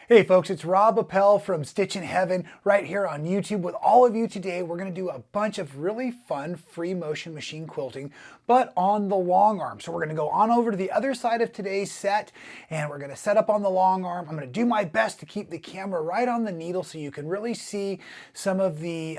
Hey folks, it's Appell from Stitchin Heaven right here on YouTube with all of you today. We're going to do a bunch of really fun free motion machine quilting, but on the long arm. So we're going to go on over to the other side of today's set and we're going to set up on the long arm. I'm going to do my best to keep the camera right on the needle so you can really see some of the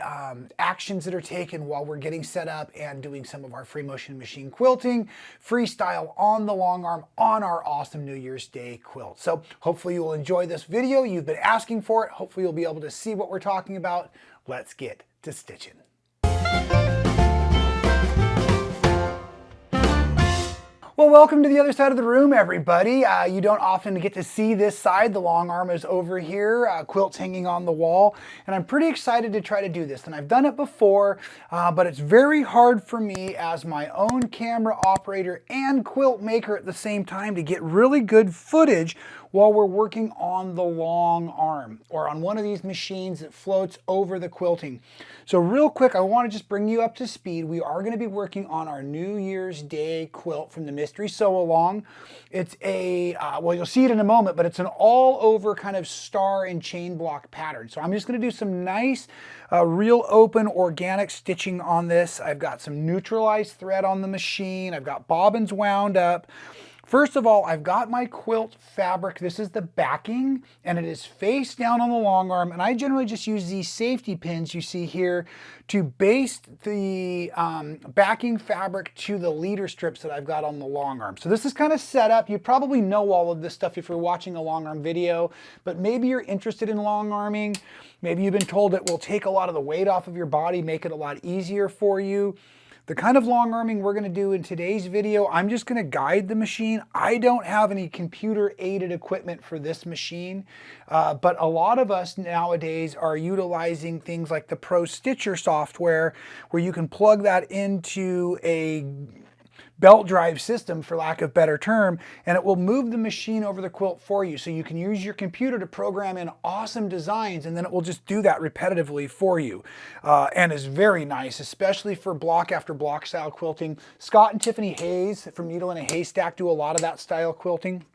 actions that are taken while we're getting set up and doing some of our free motion machine quilting, freestyle on the long arm on our awesome New Year's Day quilt. So hopefully you will enjoy this video. You've been asking for it. Hopefully you'll be able to see what we're talking about. Let's get to stitching. Well, welcome to the other side of the room, everybody. You don't often get to see this side. The long arm is over here, quilt's hanging on the wall, and I'm pretty excited to try to do this. And I've done it before, but it's very hard for me as my own camera operator and quilt maker at the same time to get really good footage while we're working on the long arm or on one of these machines that floats over the quilting. So real quick, I want to just bring you up to speed. We are going to be working on our New Year's Day quilt from the Mystery Sew-Along. It's a, well, you'll see it in a moment, but it's an all over kind of star and chain block pattern. So I'm just going to do some nice, real open organic stitching on this. I've got some neutralized thread on the machine. I've got bobbins wound up. First of all, I've got my quilt fabric. This is the backing, and it is face down on the long arm. And I generally just use these safety pins you see here to baste the backing fabric to the leader strips that I've got on the long arm. So this is kind of set up. You probably know all of this stuff if you're watching a long arm video, but maybe you're interested in long arming. Maybe you've been told it will take a lot of the weight off of your body, make it a lot easier for you. The kind of long arming we're going to do in today's video, I'm just going to guide the machine. I don't have any computer aided equipment for this machine, but a lot of us nowadays are utilizing things like the Pro Stitcher software where you can plug that into a belt drive system, for lack of a better term, and it will move the machine over the quilt for you. So you can use your computer to program in awesome designs, and then it will just do that repetitively for you. And is very nice, especially for block after block style quilting. Scott and Tiffany Hayes from Needle in a Haystack do a lot of that style quilting.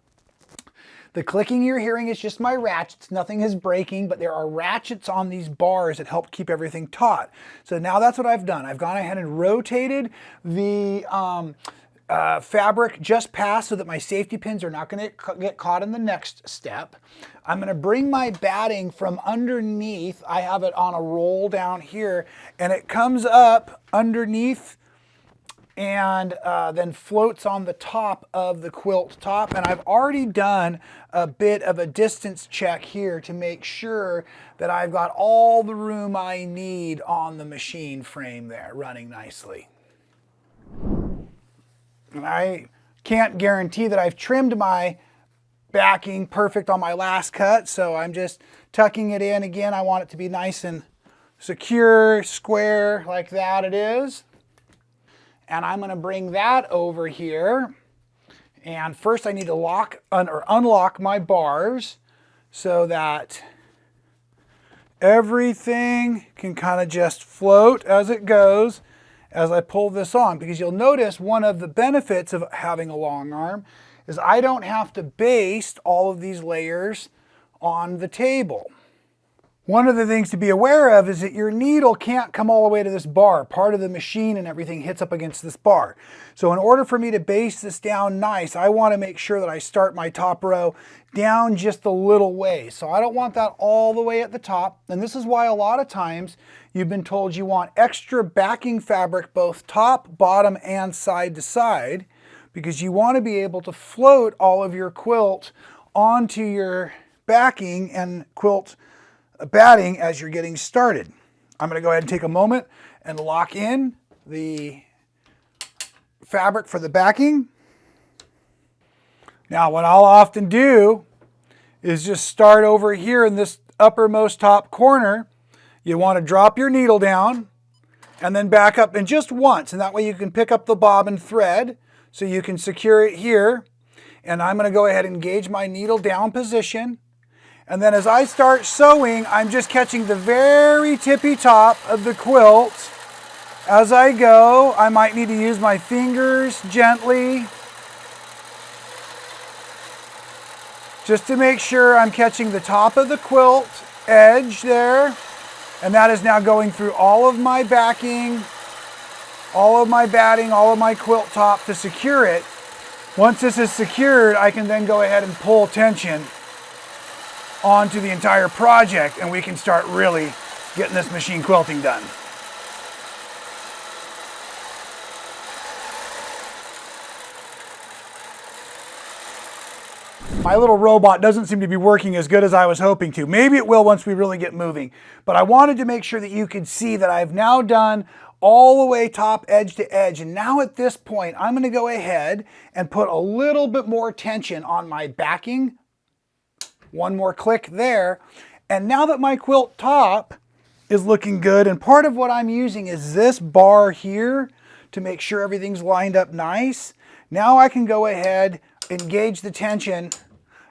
The clicking you're hearing is just my ratchets. Nothing is breaking, but there are ratchets on these bars that help keep everything taut. So now that's what I've done. I've gone ahead and rotated the fabric just past so that my safety pins are not going to get caught in the next step. I'm going to bring my batting from underneath. I have it on a roll down here, and it comes up underneath and then floats on the top of the quilt top. And I've already done a bit of a distance check here to make sure that I've got all the room I need on the machine frame there running nicely. And I can't guarantee that I've trimmed my backing perfect on my last cut, so I'm just tucking it in. Again, I want it to be nice and secure, square, like that it is. And I'm going to bring that over here. And first I need to lock or unlock my bars so that everything can kind of just float as it goes as I pull this on. Because you'll notice one of the benefits of having a long arm is I don't have to baste all of these layers on the table. One of the things to be aware of is that your needle can't come all the way to this bar. Part of the machine and everything hits up against this bar. So in order for me to baste this down nice, I want to make sure that I start my top row down just a little way. So I don't want that all the way at the top. And this is why a lot of times you've been told you want extra backing fabric both top, bottom, and side to side, because you want to be able to float all of your quilt onto your backing and quilt batting as you're getting started. I'm going to go ahead and take a moment and lock in the fabric for the backing. Now what I'll often do is just start over here in this uppermost top corner. You want to drop your needle down and then back up in just once, and that way you can pick up the bobbin thread so you can secure it here. And I'm going to go ahead and engage my needle down position. And then as I start sewing, I'm just catching the very tippy top of the quilt. As I go, I might need to use my fingers gently just to make sure I'm catching the top of the quilt edge there. And that is now going through all of my backing, all of my batting, all of my quilt top to secure it. Once this is secured, I can then go ahead and pull tension onto the entire project, and we can start really getting this machine quilting done. My little robot doesn't seem to be working as good as I was hoping to. Maybe it will once we really get moving. But I wanted to make sure that you could see that I've now done all the way top edge to edge. And now at this point, I'm going to go ahead and put a little bit more tension on my backing. One more click there. And now that my quilt top is looking good, and part of what I'm using is this bar here to make sure everything's lined up nice. Now I can go ahead, engage the tension,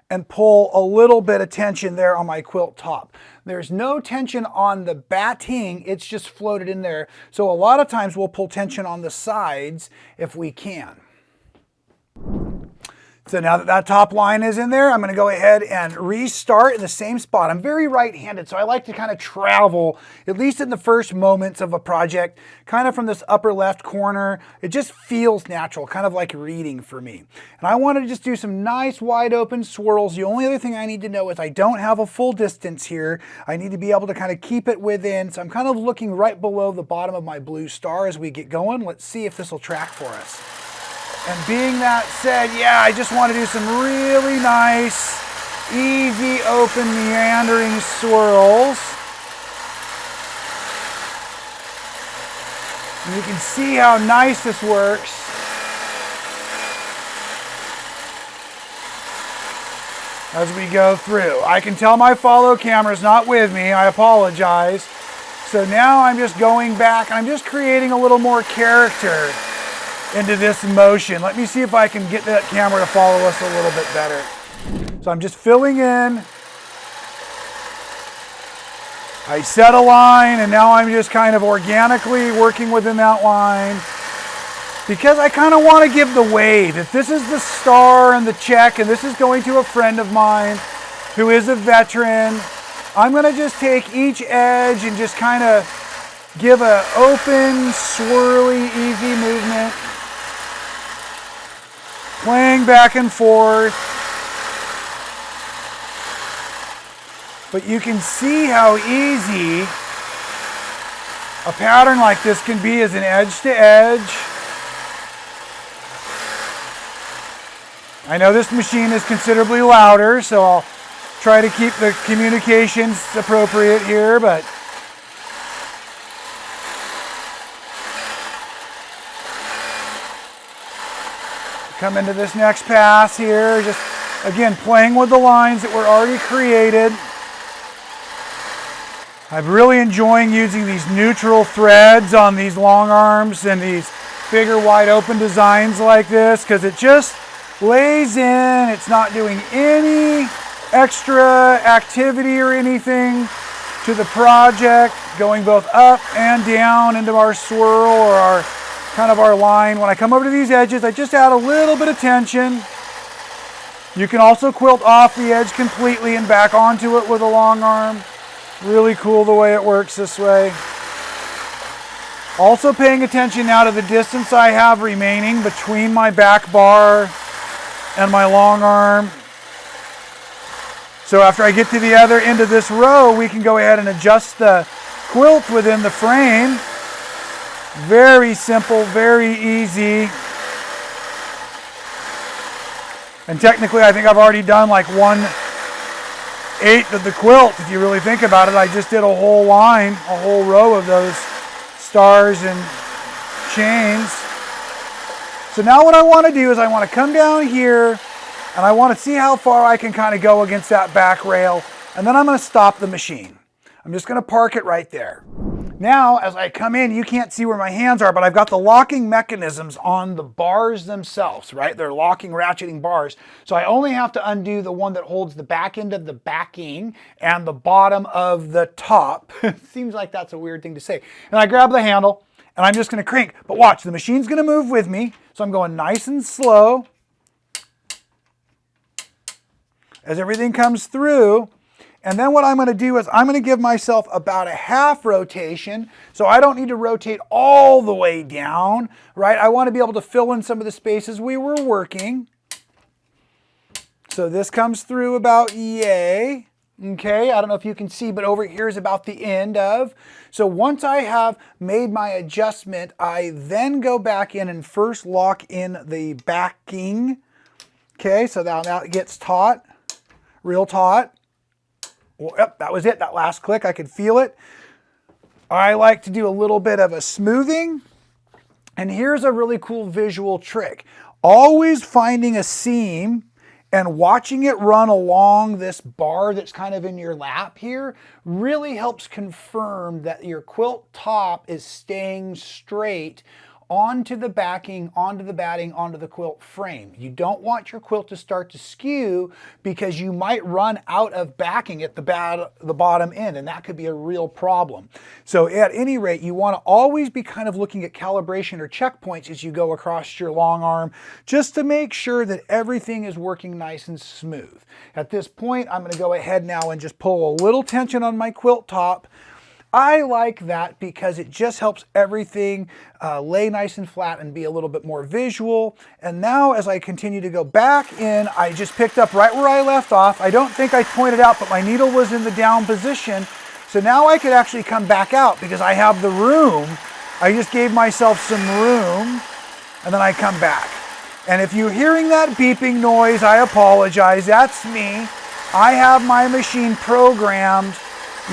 and pull a little bit of tension there on my quilt top. There's no tension on the batting, it's just floated in there. So a lot of times we'll pull tension on the sides if we can. So now that that top line is in there, I'm going to go ahead and restart in the same spot. I'm very right-handed, so I like to kind of travel, at least in the first moments of a project, kind of from this upper left corner. It just feels natural, kind of like reading for me. And I want to just do some nice wide open swirls. The only other thing I need to know is I don't have a full distance here. I need to be able to kind of keep it within. So I'm kind of looking right below the bottom of my blue star as we get going. Let's see if this will track for us. And being that said, yeah, I just want to do some really nice, easy, open, meandering swirls. And you can see how nice this works. As we go through. I can tell my follow camera's not with me, I apologize. So now I'm just going back and I'm just creating a little more character into this motion. Let me see if I can get that camera to follow us a little bit better. So I'm just filling in. I set a line and now I'm just kind of organically working within that line because I kind of want to give the wave. If this is the star and the check and this is going to a friend of mine who is a veteran, I'm going to just take each edge and just kind of give an open, swirly, easy movement. Playing back and forth. But you can see how easy a pattern like this can be as an edge to edge. I know this machine is considerably louder, so I'll try to keep the communications appropriate here, but come into this next pass here, just again playing with the lines that were already created. I'm really enjoying using these neutral threads on these long arms and these bigger wide open designs like this because it just lays in. It's not doing any extra activity or anything to the project, going both up and down into our swirl or our kind of our line. When I come over to these edges, I just add a little bit of tension. You can also quilt off the edge completely and back onto it with a long arm. Really cool the way it works this way. Also paying attention now to the distance I have remaining between my back bar and my long arm. So after I get to the other end of this row, we can go ahead and adjust the quilt within the frame. Very simple, very easy. And technically, I think I've already done like 1/8 of the quilt. If you really think about it, I just did a whole line, a whole row of those stars and chains. So now what I want to do is I want to come down here and I want to see how far I can kind of go against that back rail. And then I'm going to stop the machine. I'm just going to park it right there. Now, as I come in, you can't see where my hands are, but I've got the locking mechanisms on the bars themselves, right? They're locking, ratcheting bars. So I only have to undo the one that holds the back end of the backing and the bottom of the top. Seems like that's a weird thing to say. And I grab the handle and I'm just going to crank. But watch, the machine's going to move with me. So I'm going nice and slow. as everything comes through. And then what I'm going to do is I'm going to give myself about a half rotation, so I don't need to rotate all the way down, right? I want to be able to fill in some of the spaces we were working. So this comes through about yay. Okay, I don't know if you can see, but over here is about the end of. So once I have made my adjustment, I then go back in and first lock in the backing. Okay, so now it gets taut, real taut. Well, yep, that was it, that last click, I could feel it. I like to do a little bit of a smoothing. And here's a really cool visual trick. Always finding a seam and watching it run along this bar that's kind of in your lap here really helps confirm that your quilt top is staying straight onto the backing, onto the batting, onto the quilt frame. You don't want your quilt to start to skew because you might run out of backing at the bottom end, and that could be a real problem. So at any rate, you want to always be kind of looking at calibration or checkpoints as you go across your long arm, just to make sure that everything is working nice and smooth. At this point, I'm going to go ahead now and just pull a little tension on my quilt top. I like that because it just helps everything lay nice and flat and be a little bit more visual. And now as I continue to go back in, I just picked up right where I left off. I don't think I pointed out, but my needle was in the down position. So now I could actually come back out because I have the room. I just gave myself some room and then I come back. And if you're hearing that beeping noise, I apologize. That's me. I have my machine programmed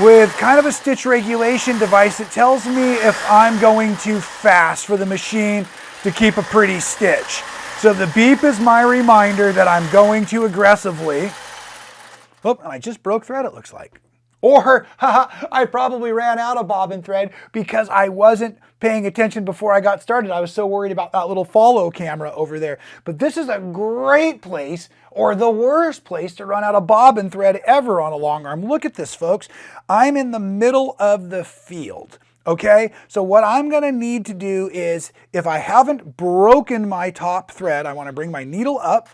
with kind of a stitch regulation device that tells me if I'm going too fast for the machine to keep a pretty stitch. So the beep is my reminder that I'm going too aggressively. Oh, and I just broke thread, it looks like. Or, I probably ran out of bobbin thread because I wasn't paying attention before I got started. I was so worried about that little follow camera over there. But this is a great place, or the worst place, to run out of bobbin thread ever on a long arm. Look at this, folks. I'm in the middle of the field. Okay, so what I'm going to need to do is, if I haven't broken my top thread, I want to bring my needle up.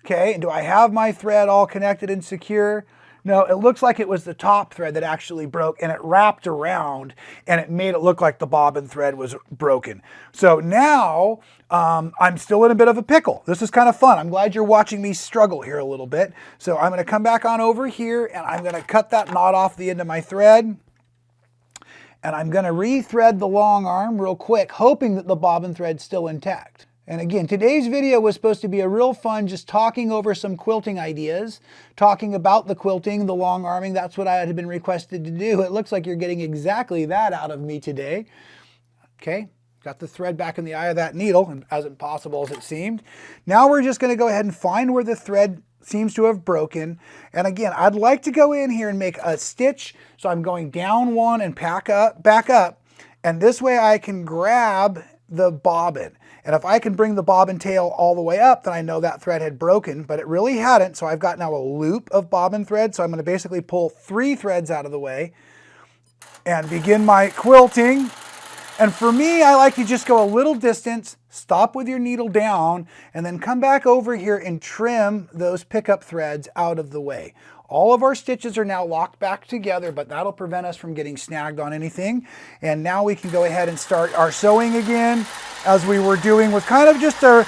Okay, and do I have my thread all connected and secure? No, it looks like it was the top thread that actually broke, and it wrapped around and it made it look like the bobbin thread was broken. So now I'm still in a bit of a pickle. This is kind of fun. I'm glad you're watching me struggle here a little bit. So I'm going to come back on over here and I'm going to cut that knot off the end of my thread. And I'm going to rethread the long arm real quick, hoping that the bobbin thread's still intact. And again, today's video was supposed to be a real fun, just talking over some quilting ideas, talking about the quilting, the long arming. That's what I had been requested to do. It looks like you're getting exactly that out of me today. Okay, got the thread back in the eye of that needle, and as impossible as it seemed. Now we're just going to go ahead and find where the thread seems to have broken. And again, I'd like to go in here and make a stitch. So I'm going down one and back up. And this way I can grab the bobbin. And if I can bring the bobbin tail all the way up, then I know that thread had broken, but it really hadn't. So I've got now a loop of bobbin thread. So I'm going to basically pull 3 threads out of the way and begin my quilting. And for me, I like to just go a little distance, stop with your needle down, and then come back over here and trim those pickup threads out of the way. All of our stitches are now locked back together, but that'll prevent us from getting snagged on anything. And now we can go ahead and start our sewing again, as we were doing with kind of just a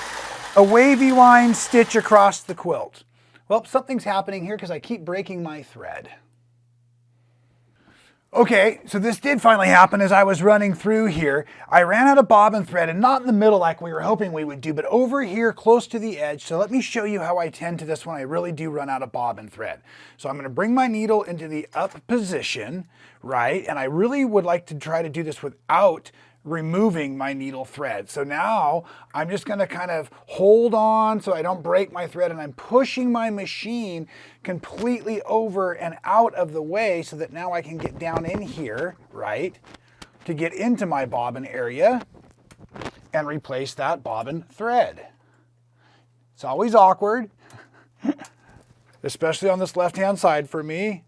wavy line stitch across the quilt. Well, something's happening here because I keep breaking my thread. Okay, so this did finally happen as I was running through here. I ran out of bobbin thread, and not in the middle like we were hoping we would do, but over here close to the edge. So let me show you how I tend to this when I really do run out of bobbin thread. So I'm going to bring my needle into the up position, right? And I really would like to try to do this without removing my needle thread. So now I'm just going to kind of hold on so I don't break my thread, and I'm pushing my machine completely over and out of the way so that now I can get down in here, right, to get into my bobbin area and replace that bobbin thread. It's always awkward, especially on this left-hand side for me.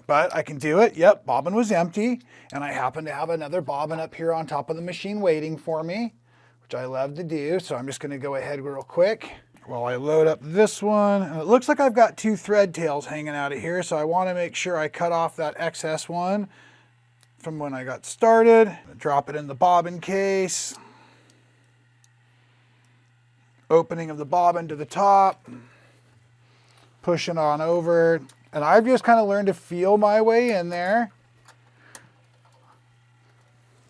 But I can do it. Yep, bobbin was empty. And I happen to have another bobbin up here on top of the machine waiting for me, which I love to do. So I'm just going to go ahead real quick, while I load up this one. And it looks like I've got 2 thread tails hanging out of here, so I want to make sure I cut off that excess one from when I got started. Drop it in the bobbin case. Opening of the bobbin to the top. Pushing on over. And I've just kind of learned to feel my way in there.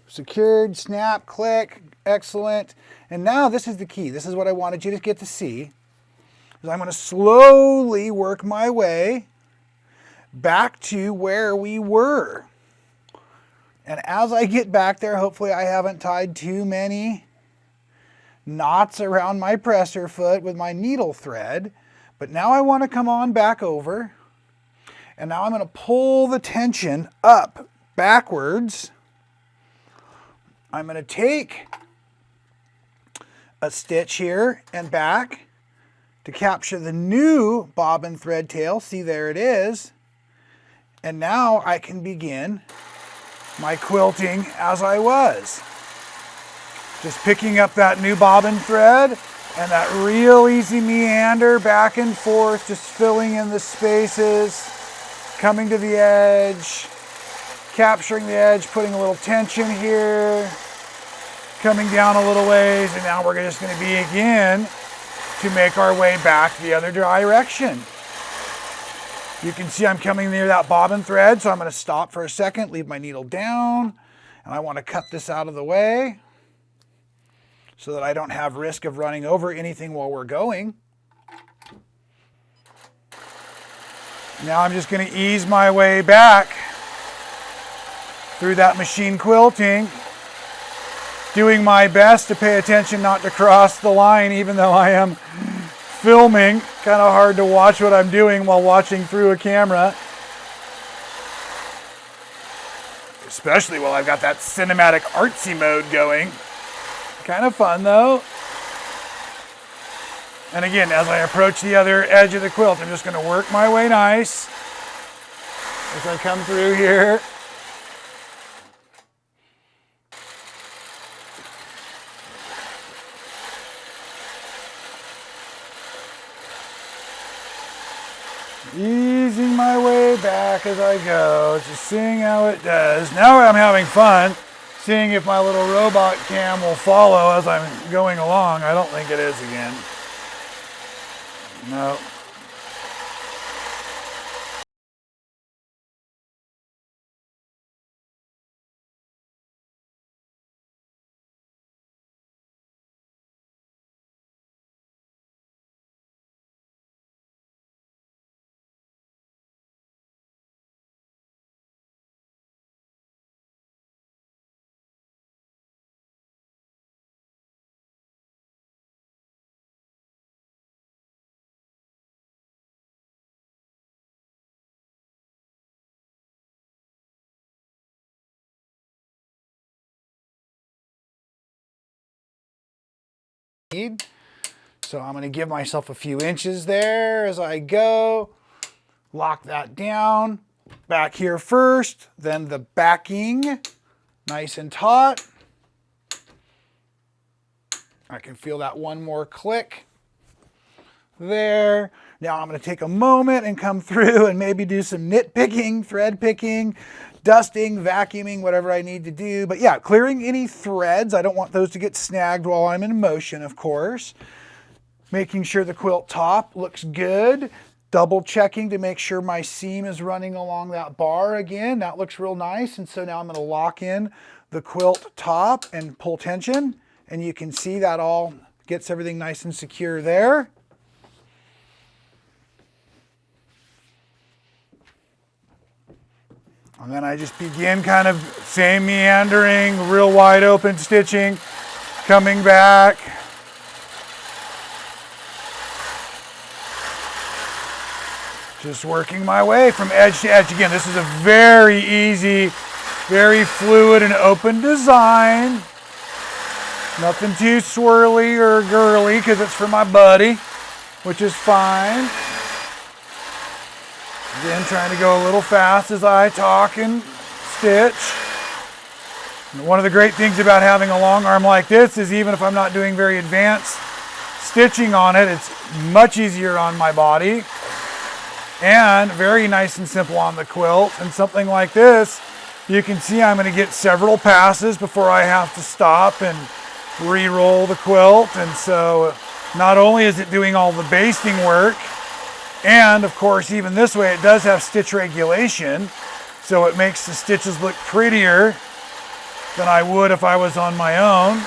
Secured, snap, click, excellent. And now this is the key. This is what I wanted you to get to see. Is I'm going to slowly work my way back to where we were. And as I get back there, hopefully I haven't tied too many knots around my presser foot with my needle thread. But now I want to come on back over. And now I'm going to pull the tension up backwards. I'm going to take a stitch here and back to capture the new bobbin thread tail. See, there it is. And now I can begin my quilting as I was. Just picking up that new bobbin thread and that real easy meander back and forth, just filling in the spaces, coming to the edge, capturing the edge, putting a little tension here, coming down a little ways, and now we're just going to begin to make our way back the other direction. You can see I'm coming near that bobbin thread, so I'm going to stop for a second, leave my needle down, and I want to cut this out of the way so that I don't have risk of running over anything while we're going. Now I'm just going to ease my way back through that machine quilting, doing my best to pay attention not to cross the line, even though I am filming. Kind of hard to watch what I'm doing while watching through a camera. Especially while I've got that cinematic artsy mode going. Kind of fun though. And again, as I approach the other edge of the quilt, I'm just going to work my way nice as I come through here. Easing my way back as I go, just seeing how it does. Now I'm having fun seeing if my little robot cam will follow as I'm going along. I don't think it is again. No. So I'm going to give myself a few inches there as I go. Lock that down. Back here first, then the backing, nice and taut. I can feel that one more click there. Now I'm going to take a moment and come through and maybe do some nitpicking, thread picking, dusting, vacuuming, whatever I need to do. But yeah, clearing any threads. I don't want those to get snagged while I'm in motion, of course. Making sure the quilt top looks good. Double checking to make sure my seam is running along that bar again. That looks real nice. And so now I'm going to lock in the quilt top and pull tension. And you can see that all gets everything nice and secure there. And then I just begin kind of same meandering, real wide open stitching, coming back. Just working my way from edge to edge. Again, this is a very easy, very fluid and open design. Nothing too swirly or girly because it's for my buddy, which is fine. Again, trying to go a little fast as I talk and stitch. And one of the great things about having a long arm like this is even if I'm not doing very advanced stitching on it, it's much easier on my body and very nice and simple on the quilt. And something like this, you can see I'm going to get several passes before I have to stop and re-roll the quilt. And so not only is it doing all the basting work, and of course even this way it does have stitch regulation, so it makes the stitches look prettier than I would if I was on my own.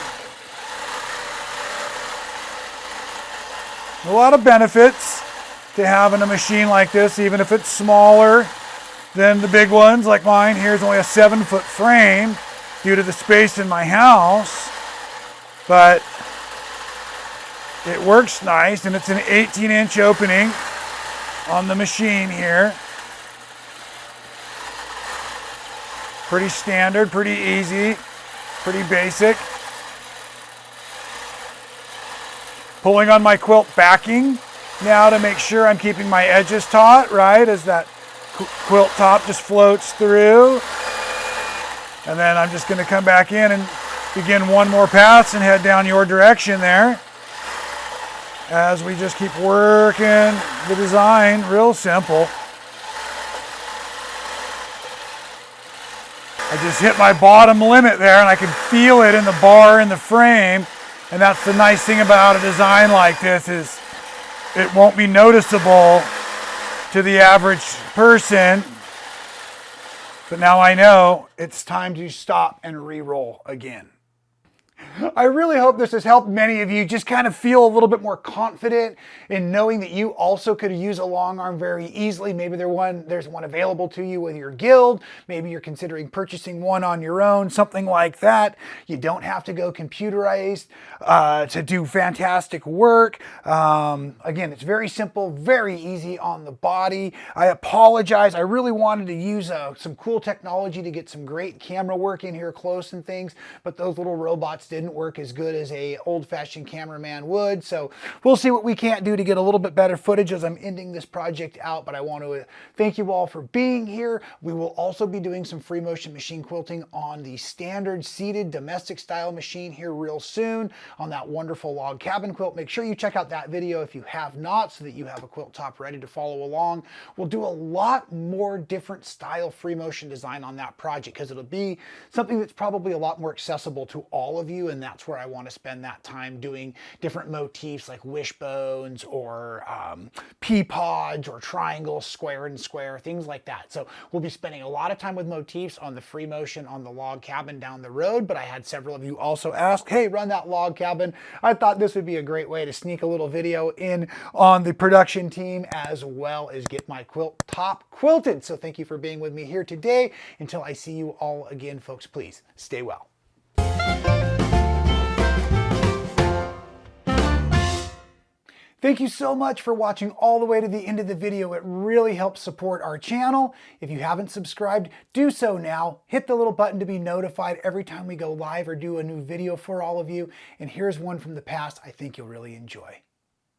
A lot of benefits to having a machine like this, even if it's smaller than the big ones like mine. Here's only a 7-foot frame due to the space in my house, but it works nice, and it's an 18-inch opening on the machine here. Pretty standard, pretty easy, pretty basic. Pulling on my quilt backing now to make sure I'm keeping my edges taut, right, as that quilt top just floats through. And then I'm just going to come back in and begin one more pass and head down your direction there, as we just keep working the design. Real simple. I just hit my bottom limit there, and I can feel it in the bar in the frame. And that's the nice thing about a design like this, is it won't be noticeable to the average person. But now I know it's time to stop and re-roll again. I really hope this has helped many of you just kind of feel a little bit more confident in knowing that you also could use a long arm very easily. Maybe there's one available to you with your guild. Maybe you're considering purchasing one on your own, something like that. You don't have to go computerized to do fantastic work. Again, it's very simple, very easy on the body. I apologize. I really wanted to use some cool technology to get some great camera work in here close and things, but those little robots didn't work as good as a old-fashioned cameraman would. So we'll see what we can't do to get a little bit better footage as I'm ending this project out. But I want to thank you all for being here. We will also be doing some free motion machine quilting on the standard seated domestic style machine here real soon on that wonderful log cabin quilt. Make sure you check out that video if you have not, so that you have a quilt top ready to follow along. We'll do a lot more different style free motion design on that project, because it'll be something that's probably a lot more accessible to all of you. And that's where I want to spend that time, doing different motifs like wishbones or pea pods or triangles, square and square, things like that. So we'll be spending a lot of time with motifs on the free motion on the log cabin down the road. But I had several of you also ask, hey, run that log cabin. I thought this would be a great way to sneak a little video in on the production team, as well as get my quilt top quilted. So thank you for being with me here today. Until I see you all again, folks, please stay well. Thank you so much for watching all the way to the end of the video. It really helps support our channel. If you haven't subscribed, do so now. Hit the little button to be notified every time we go live or do a new video for all of you. And here's one from the past I think you'll really enjoy.